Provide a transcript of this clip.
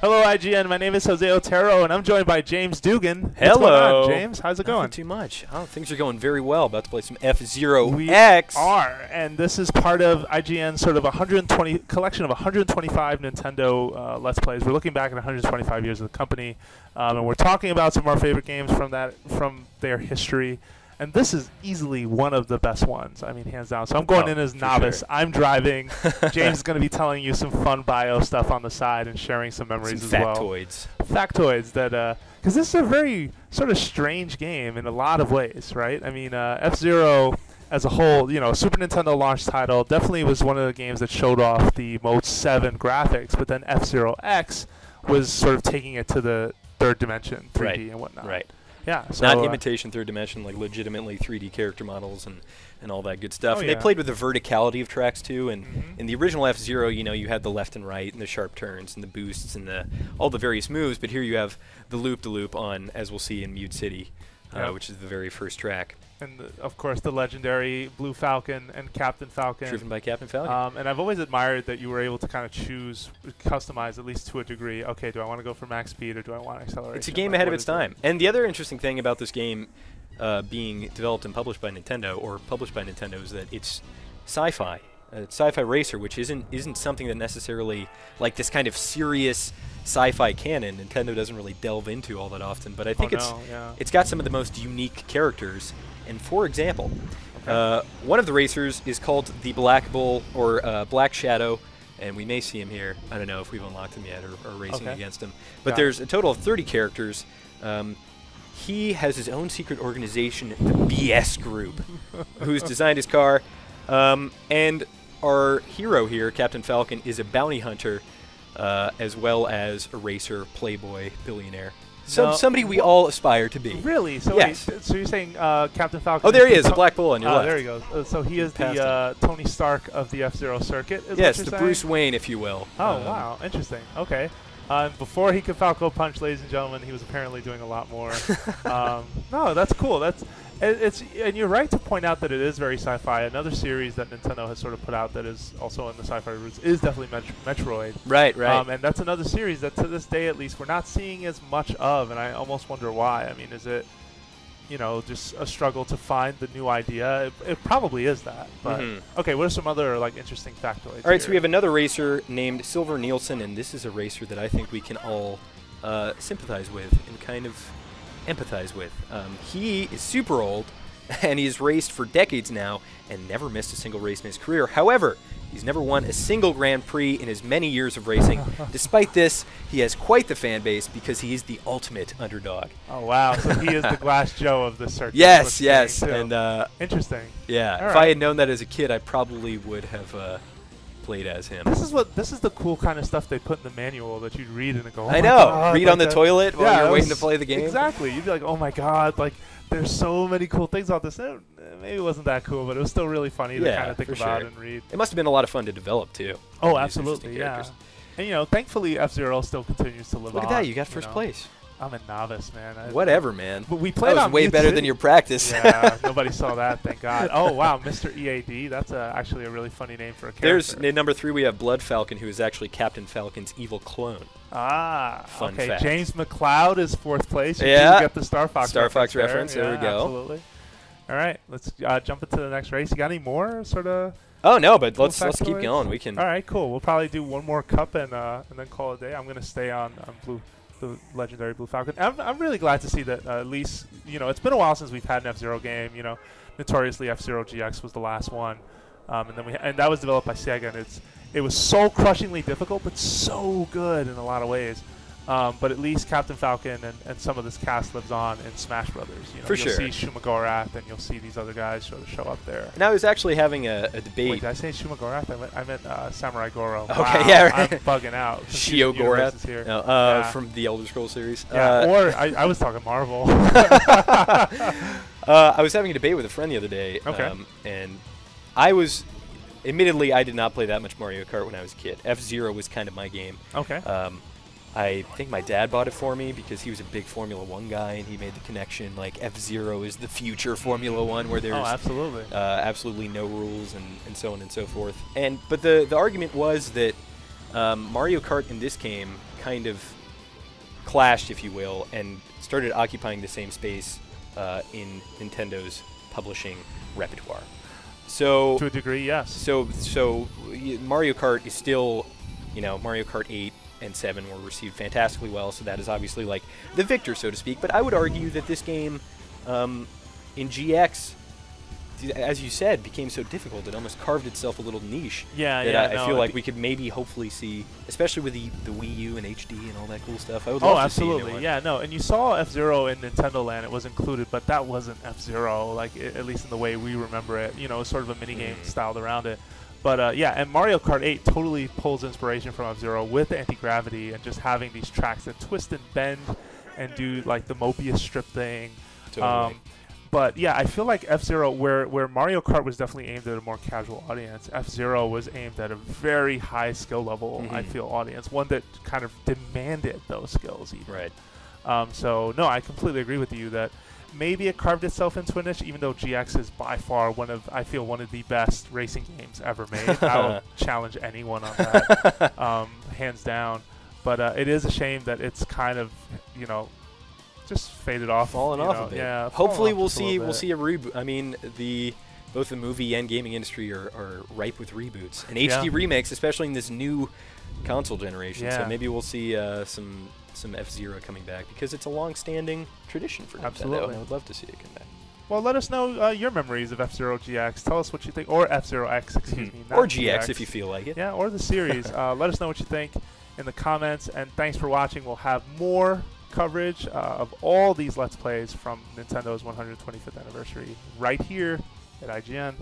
Hello, IGN. My name is Jose Otero, and I'm joined by James Dugan. Hello. What's going on, James? How's it going? Not too much. Oh, things are going very well. About to play some F-Zero We X. are, and this is part of IGN's sort of 120 collection of 125 Nintendo Let's Plays. We're looking back at 125 years of the company, and we're talking about some of our favorite games from their history. And this is easily one of the best ones. I mean, hands down. So I'm going in as novice. Sure. I'm driving. James is going to be telling you some fun bio stuff on the side and sharing some memories some as well. factoids. Factoids that, because this is a very sort of strange game in a lot of ways, right? I mean, F-Zero as a whole, you know, Super Nintendo launch title, definitely was one of the games that showed off the Mode 7 graphics, but then F-Zero X was sort of taking it to the third dimension, 3D and whatnot. Right. Yeah, so not imitation third dimension, like legitimately 3D character models and all that good stuff. Oh, And yeah. they played with the verticality of tracks too. And in the original F-Zero, you know, you had the left and right and the sharp turns and the boosts and all the various moves. But here you have the loop-de-loop on, as we'll see in Mute City, which is the very first track. And, of course, the legendary Blue Falcon and Captain Falcon. Driven by Captain Falcon. And I've always admired that you were able to kind of customize, at least to a degree. Okay, do I want to go for max speed or do I want acceleration? It's a game ahead of its time. And the other interesting thing about this game being developed and published by Nintendo, is that it's sci-fi. It's sci-fi racer, which isn't something that necessarily, like this kind of serious sci-fi canon, Nintendo doesn't really delve into all that often. But I think it's got some of the most unique characters. And for example, one of the racers is called the Black Bull or Black Shadow, and we may see him here. I don't know if we've unlocked him yet or racing against him. But there's a total of 30 characters. He has his own secret organization, the BS Group, who's designed his car. And our hero here, Captain Falcon, is a bounty hunter as well as a racer, playboy, billionaire. Somebody we all aspire to be. Really? So yes. So you're saying Captain Falcon? Oh, there he is, a black bull on your left. There he goes. So he is the Tony Stark of the F-Zero circuit, is yes, what you're the saying? Bruce Wayne, if you will. Oh, wow. Interesting. Okay. Before he could Falco Punch, ladies and gentlemen, he was apparently doing a lot more. No, that's cool. And you're right to point out that it is very sci-fi. Another series that Nintendo has sort of put out that is also in the sci-fi roots is definitely Metroid. Right. And that's another series that to this day, at least, we're not seeing as much of, and I almost wonder why. I mean, is it, you know, just a struggle to find the new idea? It probably is that. But okay, what are some other like interesting factoids? All right, so we have another racer named Silver Nielsen, and this is a racer that I think we can all sympathize with and kind of empathize with. He is super old, and he's raced for decades now and never missed a single race in his career. However, he's never won a single Grand Prix in his many years of racing. Despite this, he has quite the fan base because he is the ultimate underdog. Oh, wow. So he is the Glass Joe of the circuit. Yes. And interesting. Yeah. All if I had known that as a kid, I probably would have played as him. This is the cool kind of stuff they put in the manual that you'd read and go, oh I know. God, read like on the toilet while you're waiting to play the game. Exactly. You'd be like, oh my God, like there's so many cool things about this. Maybe it wasn't that cool, but it was still really funny to kind of think about and read. It must have been a lot of fun to develop too. Oh, absolutely, yeah. And you know, thankfully F-Zero still continues to live on. Look at that, you got first place. I'm a novice, man. Whatever, man. But we played that was way better than your practice. Yeah, nobody saw that, thank God. Oh, wow, Mr. EAD. That's actually a really funny name for a character. There's number 3. We have Blood Falcon, who is actually Captain Falcon's evil clone. Fun fact. James McLeod is 4th place. You get the Star Fox reference. There we go. Absolutely. All right, let's jump into the next race. You got any more sort of? Oh no, but let's keep going. We can. All right, cool. We'll probably do one more cup and then call it a day. I'm gonna stay on the legendary Blue Falcon. I'm really glad to see that at least, you know, it's been a while since we've had an F-Zero game. You know, notoriously F-Zero GX was the last one, and that was developed by Sega, and it was soul crushingly difficult, but so good in a lot of ways. But at least Captain Falcon and some of this cast lives on in Smash Brothers. You know, For you'll sure. see Shumagorath, and you'll see these other guys show up there. And I was actually having a debate. Wait, did I say Shumagorath? I meant Samurai Goro. Okay, wow, yeah, right. I'm bugging out. Shio Gorath. Here. No, from the Elder Scrolls series. Yeah, or I was talking Marvel. I was having a debate with a friend the other day. Okay. And admittedly, I did not play that much Mario Kart when I was a kid. F-Zero was kind of my game. Okay. I think my dad bought it for me because he was a big Formula 1 guy, and he made the connection, like, F-Zero is the future Formula 1, where there's absolutely no rules and so on and so forth. But the argument was that Mario Kart in this game kind of clashed, if you will, and started occupying the same space in Nintendo's publishing repertoire. So to a degree, yes. So Mario Kart is still, Mario Kart 8 and 7 were received fantastically well, so that is obviously like the victor, so to speak. But I would argue that this game in GX, as you said, became so difficult, it almost carved itself a little niche. Yeah, that yeah. I feel like we could maybe hopefully see, especially with the Wii U and HD and all that cool stuff. I would love to see. Oh, absolutely. Yeah, no. And you saw F-Zero in Nintendo Land; it was included, but that wasn't F-Zero, like at least in the way we remember it. You know, it was sort of a mini game styled around it. But yeah, and Mario Kart 8 totally pulls inspiration from F-Zero with the anti-gravity and just having these tracks that twist and bend and do like the Mobius strip thing. Totally. But yeah, I feel like F-Zero, where Mario Kart was definitely aimed at a more casual audience, F-Zero was aimed at a very high skill level, I feel, audience, one that kind of demanded those skills even. Right. So no, I completely agree with you that maybe it carved itself into a niche, even though GX is by far one of the best racing games ever made. I will challenge anyone on that, hands down. But it is a shame that it's kind of, just faded off, fallen off a bit. Yeah. Hopefully we'll see a reboot. I mean, both the movie and gaming industry are ripe with reboots and HD remakes, especially in this new console generation. So maybe we'll see some F-Zero coming back, because it's a long-standing tradition for Nintendo. Absolutely. I would love to see it come back. Well, let us know your memories of F-Zero GX. Tell us what you think, or F-Zero X, excuse me, not or GX if you feel like it. Yeah, or the series. Let us know what you think in the comments, and thanks for watching. We'll have more coverage of all these Let's Plays from Nintendo's 125th anniversary right here at IGN.